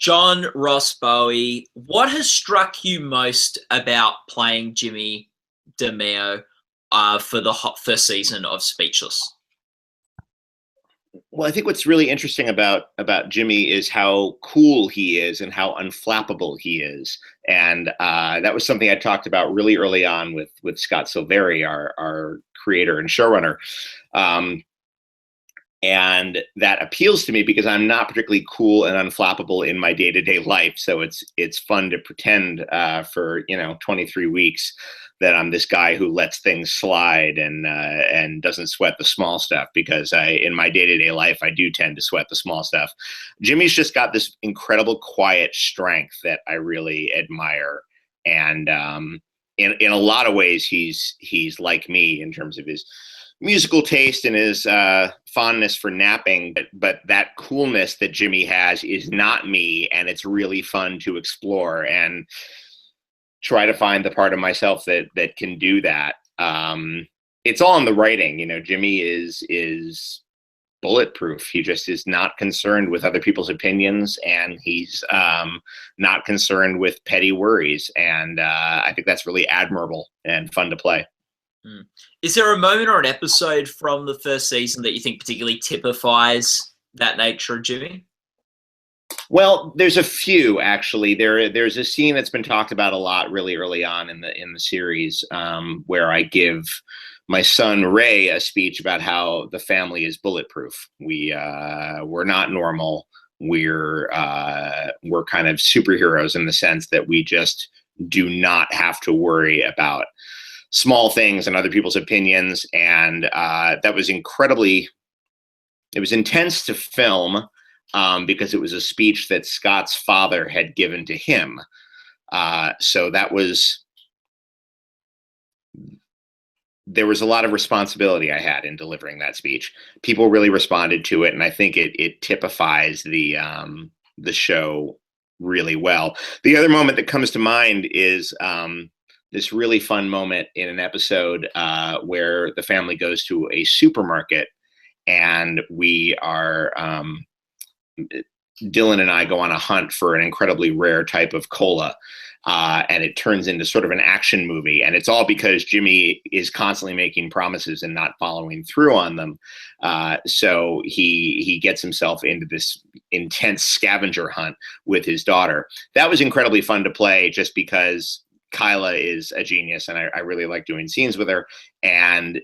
John Ross Bowie, what has struck you most about playing Jimmy DiMeo for the first season of Speechless? Well, I think what's really interesting about Jimmy is how cool he is and how unflappable he is, and that was something I talked about really early on with Scott Silveri, our creator and showrunner, and that appeals to me because I'm not particularly cool and unflappable in my day-to-day life. So it's fun to pretend for 23 weeks that I'm this guy who lets things slide and doesn't sweat the small stuff, because in my day-to-day life I do tend to sweat the small stuff. Jimmy's just got this incredible quiet strength that I really admire, and in a lot of ways he's like me in terms of his musical taste and his fondness for napping, but that coolness that Jimmy has is not me, and it's really fun to explore and try to find the part of myself that can do that. It's all in the writing. Jimmy is bulletproof. He just is not concerned with other people's opinions, and he's not concerned with petty worries, and I think that's really admirable and fun to play. Is there a moment or an episode from the first season that you think particularly typifies that nature of Jimmy? Well, there's a few, actually. There's a scene that's been talked about a lot really early on in the series, where I give my son Ray a speech about how the family is bulletproof. We're not normal. We're kind of superheroes in the sense that we just do not have to worry about small things and other people's opinions. And that was it was intense to film, because it was a speech that Scott's father had given to him. So there was a lot of responsibility I had in delivering that speech. People really responded to it, and I think it typifies the show really well. The other moment that comes to mind is this really fun moment in an episode where the family goes to a supermarket, and Dylan and I go on a hunt for an incredibly rare type of cola, and it turns into sort of an action movie. And it's all because Jimmy is constantly making promises and not following through on them. So he gets himself into this intense scavenger hunt with his daughter. That was incredibly fun to play, just because Kyla is a genius, and I really like doing scenes with her. And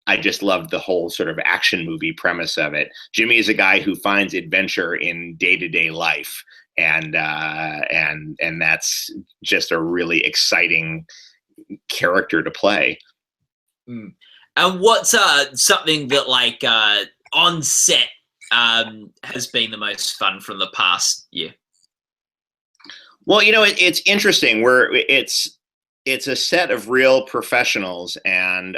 I just loved the whole sort of action movie premise of it. Jimmy is a guy who finds adventure in day-to-day life, and that's just a really exciting character to play. And what's something that on set has been the most fun from the past year? Well, it's interesting. It's a set of real professionals, and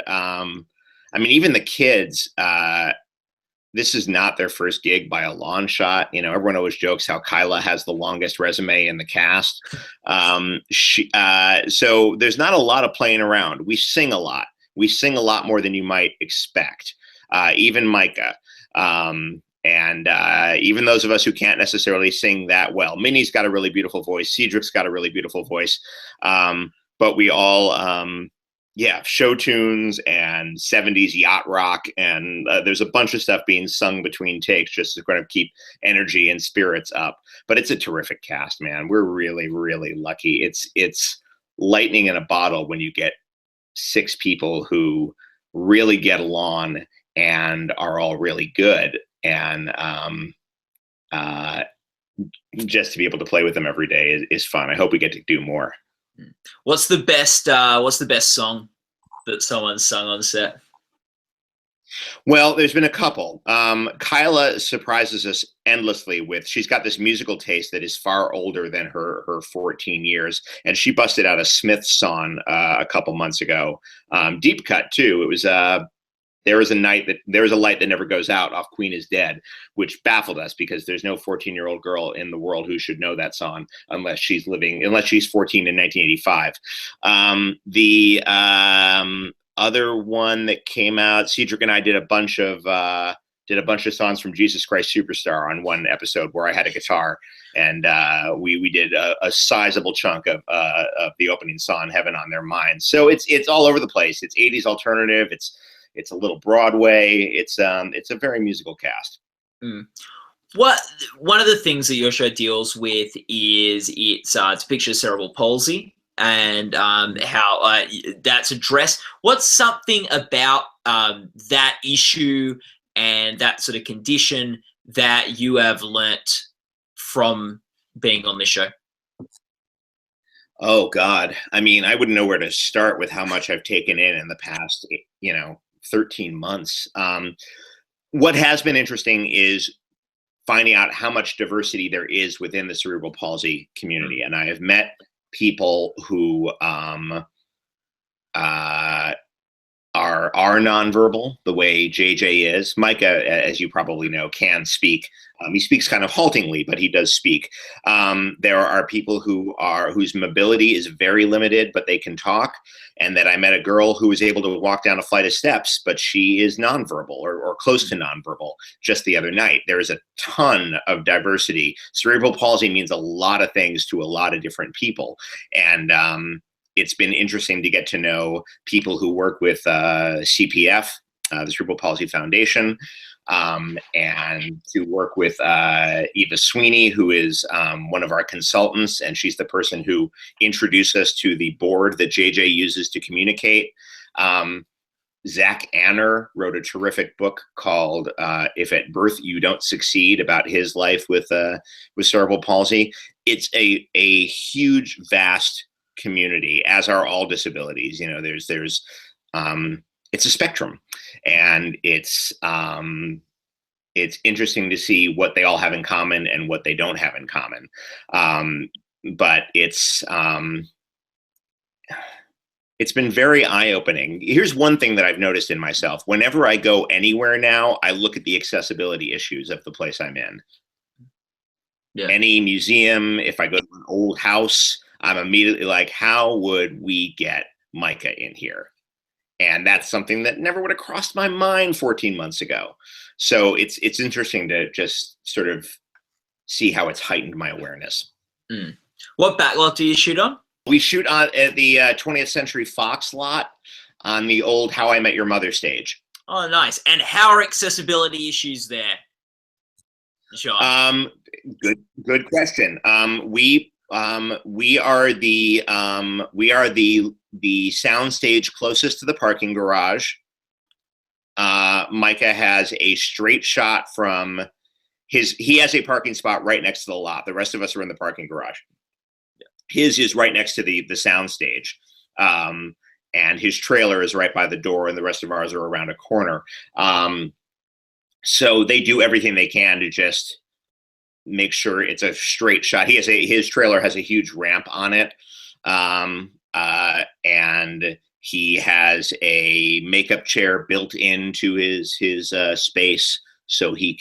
even the kids, this is not their first gig by a long shot. Everyone always jokes how Kyla has the longest resume in the cast. So there's not a lot of playing around. We sing a lot. We sing a lot more than you might expect. Even Micah. And even those of us who can't necessarily sing that well. Minnie's got a really beautiful voice. Cedric's got a really beautiful voice. But we all... show tunes and 70s yacht rock, and there's a bunch of stuff being sung between takes just to kind of keep energy and spirits up. But it's a terrific cast, man. We're really, really lucky. It's lightning in a bottle when you get 6 people who really get along and are all really good, and just to be able to play with them every day is fun. I hope we get to do more. What's the best song that someone's sung on set? Well, there's been a couple. Kyla surprises us endlessly she's got this musical taste that is far older than her 14 years. And she busted out a Smiths song a couple months ago. Deep cut too. It was There is a Light That Never Goes Out off Queen is Dead, which baffled us because there's no 14-year-old girl in the world who should know that song unless she's 14 in 1985. The other one that came out, Cedric and I did a bunch of did a bunch of songs from Jesus Christ Superstar on one episode where I had a guitar, and we did a sizable chunk of the opening song "Heaven on Their Minds." So it's all over the place. It's 80s alternative. It's a little Broadway. It's a very musical cast. Mm. One of the things that your show deals with is it's a picture of cerebral palsy and how that's addressed. What's something about that issue and that sort of condition that you have learnt from being on this show? Oh God. I mean, I wouldn't know where to start with how much I've taken in the past, 13 months. What has been interesting is finding out how much diversity there is within the cerebral palsy community. And I have met people who are nonverbal the way JJ is. Micah, as you probably know, can speak. He speaks kind of haltingly, but he does speak. There are people whose mobility is very limited, but they can talk. And that I met a girl who was able to walk down a flight of steps, but she is nonverbal or close to nonverbal just the other night. There is a ton of diversity. Cerebral palsy means a lot of things to a lot of different people. And it's been interesting to get to know people who work with CPF, the Cerebral Palsy Foundation, and to work with Eva Sweeney, who is one of our consultants, and she's the person who introduced us to the board that JJ uses to communicate. Zach Anner wrote a terrific book called "If at Birth You Don't Succeed," about his life with cerebral palsy. It's a huge, vast community, as are all disabilities. There's it's a spectrum, and it's interesting to see what they all have in common and what they don't have in common. But it's been very eye-opening. Here's one thing that I've noticed in myself. Whenever I go anywhere now, I look at the accessibility issues of the place I'm in. Yeah. Any museum, if I go to an old house, I'm immediately like, how would we get Micah in here? And that's something that never would have crossed my mind 14 months ago. So it's interesting to just sort of see how it's heightened my awareness. Mm. What backlot do you shoot on? We shoot on at the 20th Century Fox lot on the old How I Met Your Mother stage. Oh, nice. And how are accessibility issues there, Sean? Good question. We are the sound stage closest to the parking garage. Micah has a straight shot from he has a parking spot right next to the lot. The rest of us are in the parking garage. His is right next to the sound stage. And his trailer is right by the door, and the rest of ours are around a corner. So they do everything they can to just make sure it's a straight shot. His trailer has a huge ramp on it. And he has a makeup chair built into his space, so he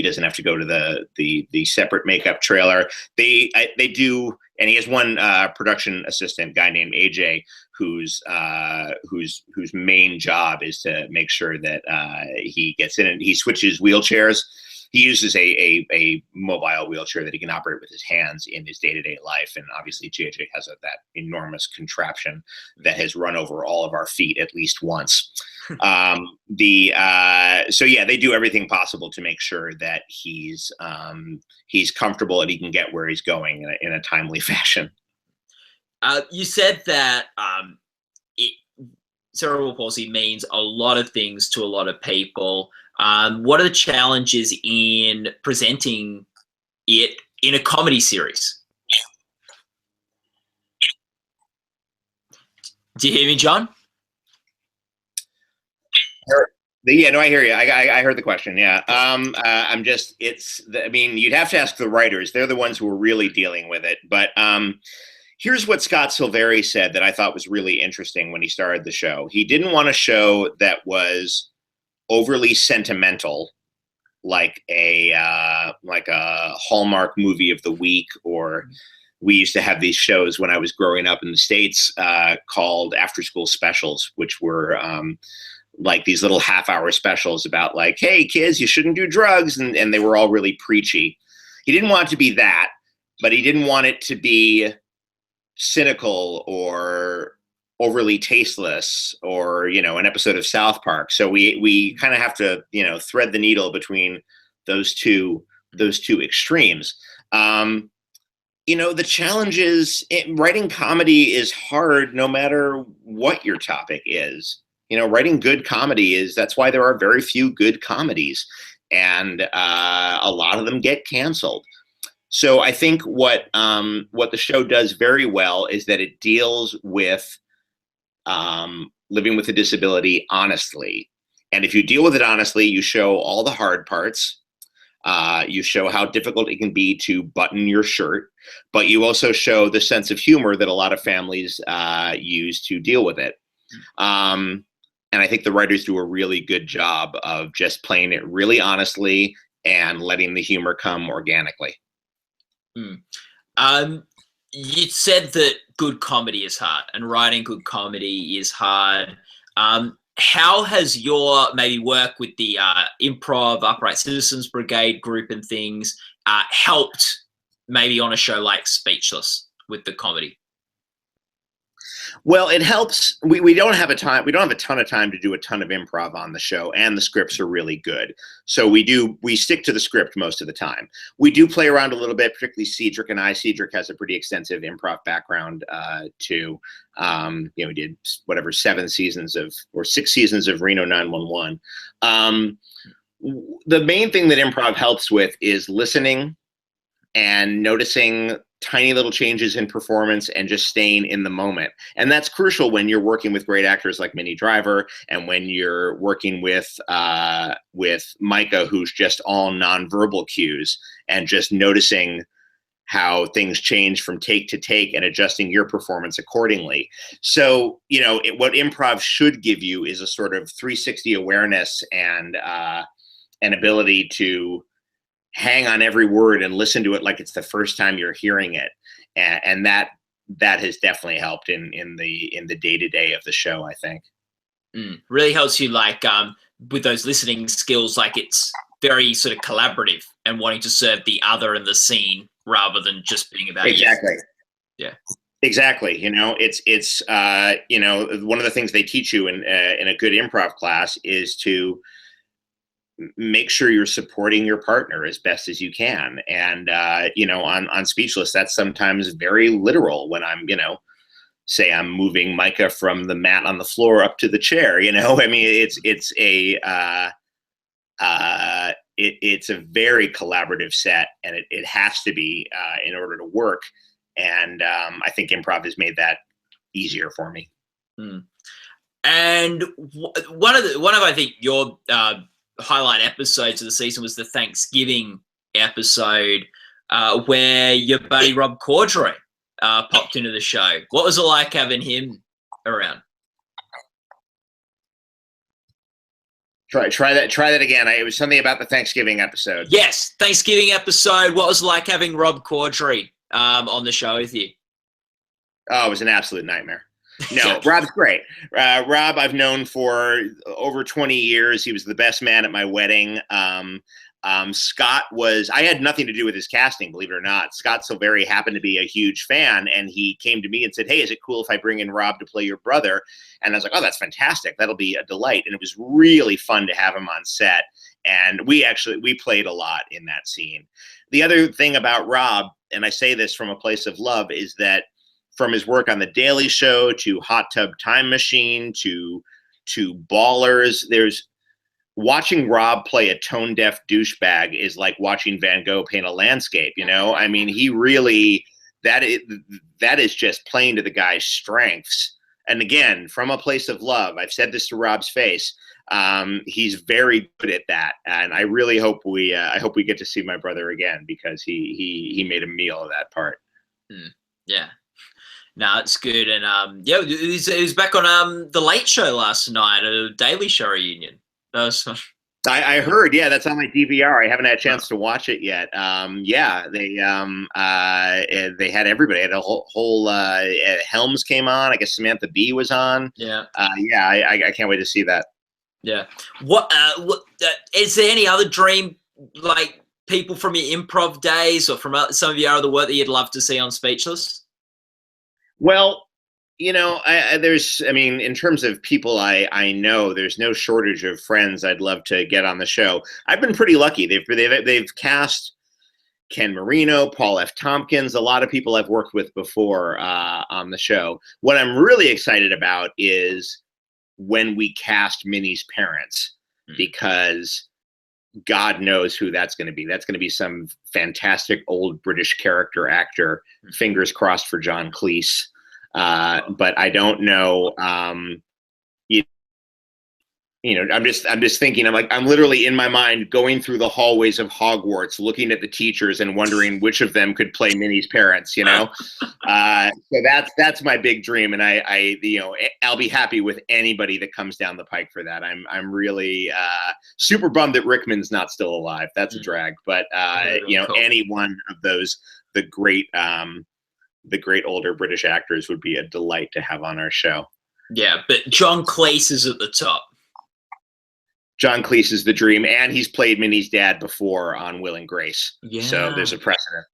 doesn't have to go to the separate makeup trailer. They do, and he has one production assistant guy named AJ whose main job is to make sure that he gets in and he switches wheelchairs. He uses a mobile wheelchair that he can operate with his hands in his day-to-day life. And obviously JJ has that enormous contraption that has run over all of our feet at least once. So yeah, they do everything possible to make sure that he's comfortable and he can get where he's going in a timely fashion. You said that cerebral palsy means a lot of things to a lot of people. What are the challenges in presenting it in a comedy series? Do you hear me, John? Yeah, no, I hear you. I heard the question. Yeah. You'd have to ask the writers. They're the ones who are really dealing with it. But here's what Scott Silveri said that I thought was really interesting when he started the show. He didn't want a show that was overly sentimental, like a Hallmark movie of the week, or we used to have these shows when I was growing up in the States called after school specials, which were like these little half-hour specials about like, hey kids, you shouldn't do drugs, and they were all really preachy. He didn't want it to be that, but he didn't want it to be cynical or overly tasteless or, you know, an episode of South Park. So we kind of have to, you know, thread the needle between those two extremes. You know, the challenge is writing comedy is hard no matter what your topic is. You know, writing good comedy that's why there are very few good comedies, and a lot of them get canceled. So I think what the show does very well is that it deals with living with a disability honestly. And if you deal with it honestly, you show all the hard parts. You show how difficult it can be to button your shirt, but you also show the sense of humor that a lot of families use to deal with it. And I think the writers do a really good job of just playing it really honestly and letting the humor come organically. You said that good comedy is hard and writing good comedy is hard. How has your maybe work with the Improv, Upright Citizens Brigade group and things helped maybe on a show like Speechless with the comedy? Well, it helps. We don't have a ton of time to do a ton of improv on the show, and the scripts are really good. So we stick to the script most of the time. We do play around a little bit, particularly Cedric and I. Cedric has a pretty extensive improv background too. You know, we did 6 seasons of Reno 911. The main thing that improv helps with is listening and noticing tiny little changes in performance and just staying in the moment. And that's crucial when you're working with great actors like Minnie Driver, and when you're working with Micah, who's just all nonverbal cues, and just noticing how things change from take to take and adjusting your performance accordingly. So, you know, what improv should give you is a sort of 360 awareness and an ability to hang on every word and listen to it like it's the first time you're hearing it, and that has definitely helped in the day-to-day of the show, I think. Really helps you, like with those listening skills, like it's very sort of collaborative and wanting to serve the other in the scene rather than just being about exactly you. Yeah, exactly. You know, it's you know, one of the things they teach you in a good improv class is to make sure you're supporting your partner as best as you can. And, you know, on Speechless, that's sometimes very literal when I'm, you know, say I'm moving Micah from the mat on the floor up to the chair, you know, I mean, it's a very collaborative set, and it has to be in order to work. And I think improv has made that easier for me. And one of I think your highlight episodes of the season was the Thanksgiving episode where your buddy Rob Corddry popped into the show. What was it like having him around? Try that again. It was something about the Thanksgiving episode. Yes, Thanksgiving episode. What was it like having Rob Corddry on the show with you? Oh, it was an absolute nightmare. No, Rob's great. Rob I've known for over 20 years. He was the best man at my wedding. Scott I had nothing to do with his casting, believe it or not. Scott Silveri happened to be a huge fan, and he came to me and said, hey, is it cool if I bring in Rob to play your brother? And I was like, oh, that's fantastic. That'll be a delight. And it was really fun to have him on set. And we played a lot in that scene. The other thing about Rob, and I say this from a place of love, is that from his work on The Daily Show to Hot Tub Time Machine to Ballers, watching Rob play a tone-deaf douchebag is like watching Van Gogh paint a landscape, you know? I mean, he really, that is just playing to the guy's strengths. And again, from a place of love, I've said this to Rob's face, he's very good at that. And I really hope we get to see my brother again, because he made a meal of that part. Yeah. No, it's good. And yeah, it was back on The Late Show last night, a Daily Show reunion. That was fun. I heard, yeah, that's on my DVR. I haven't had a chance to watch it yet. Yeah, they had everybody. Had a whole Helms came on. I guess Samantha Bee was on. Yeah. Yeah, I can't wait to see that. Yeah. What is there any other dream, like people from your improv days or from some of your other work that you'd love to see on Speechless? Well, I mean, in terms of people I know, there's no shortage of friends I'd love to get on the show. I've been pretty lucky. They've cast Ken Marino, Paul F. Tompkins, a lot of people I've worked with before on the show. What I'm really excited about is when we cast Minnie's parents, because God knows who that's going to be. That's going to be some fantastic old British character actor. Fingers crossed for John Cleese. But I don't know. I'm just thinking. I'm literally in my mind going through the hallways of Hogwarts, looking at the teachers and wondering which of them could play Minnie's parents. So that's my big dream, and I'll be happy with anybody that comes down the pike for that. I'm really super bummed that Rickman's not still alive. That's a drag, but cool. Any one of those the great older British actors would be a delight to have on our show. Yeah, but John Cleese is at the top. John Cleese is the dream, and he's played Minnie's dad before on Will and Grace. Yeah. So there's a precedent.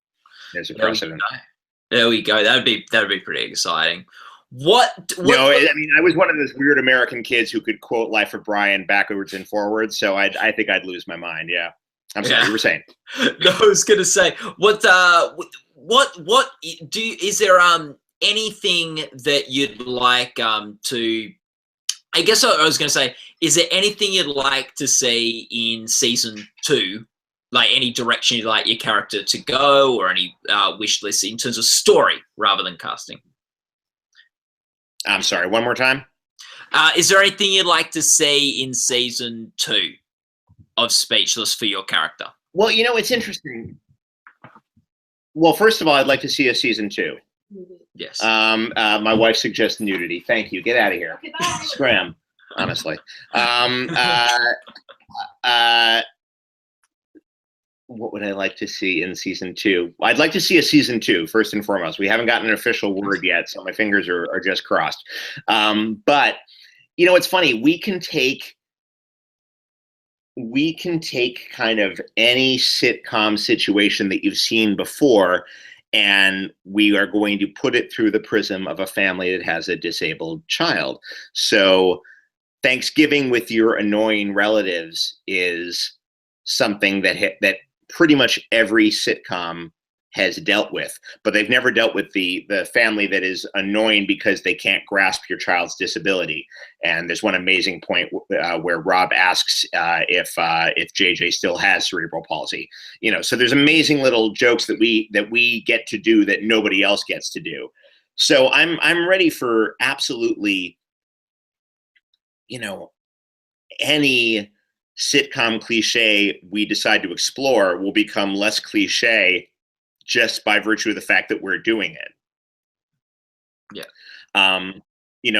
There we go. That'd be pretty exciting. I mean, I was one of those weird American kids who could quote Life of Brian backwards and forwards, so I think I'd lose my mind. Yeah. I'm sorry, you were saying. No, I was gonna say is there anything that you'd like to, I guess I was going to say, is there anything you'd like to see in season 2? Like any direction you'd like your character to go, or any wish list in terms of story rather than casting? I'm sorry, one more time? Is there anything you'd like to see in season 2 of Speechless for your character? Well, it's interesting. Well, first of all, I'd like to see a season 2. Yes. My wife suggests nudity. Thank you. Get out of here. Scram. Honestly. What would I like to see in season 2? I'd like to see a season 2 first and foremost. We haven't gotten an official word yet, so my fingers are just crossed. But it's funny. We can take kind of any sitcom situation that you've seen before, and we are going to put it through the prism of a family that has a disabled child. So Thanksgiving with your annoying relatives is something that pretty much every sitcom has dealt with, but they've never dealt with the family that is annoying because they can't grasp your child's disability. And there's one amazing point where Rob asks if JJ still has cerebral palsy. So there's amazing little jokes that we get to do that nobody else gets to do. So I'm ready for absolutely, any sitcom cliche we decide to explore will become less cliche just by virtue of the fact that we're doing it. Yeah.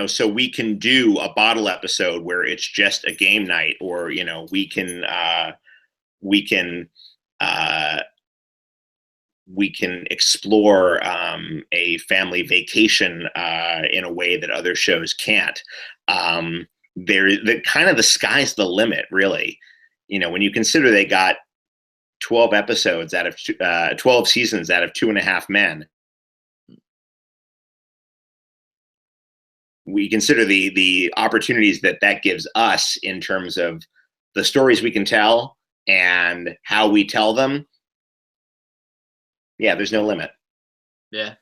So we can do a bottle episode where it's just a game night, or, we can explore a family vacation in a way that other shows can't. The sky's the limit, really. When you consider they got 12 episodes out of 12 seasons out of 2.5 Men. We consider the opportunities that gives us in terms of the stories we can tell and how we tell them. Yeah, there's no limit. Yeah.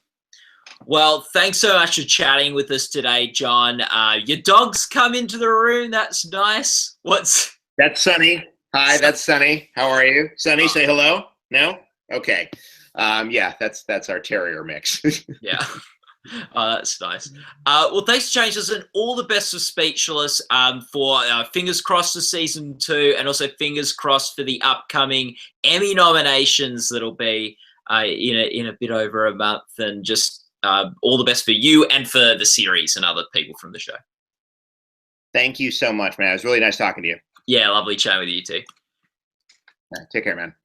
Well, thanks so much for chatting with us today, John. Your dog's come into the room. That's nice. That's Sunny. Hi, that's Sunny. How are you? Sunny, say hello. No? Okay. Yeah, that's our terrier mix. Yeah. That's nice. Well, thanks for chatting to us, and all the best for Speechless, for fingers crossed for season 2, and also fingers crossed for the upcoming Emmy nominations that'll be in a bit over a month, and just all the best for you and for the series and other people from the show. Thank you so much, man. It was really nice talking to you. Yeah, lovely chatting with you too. Take care, man.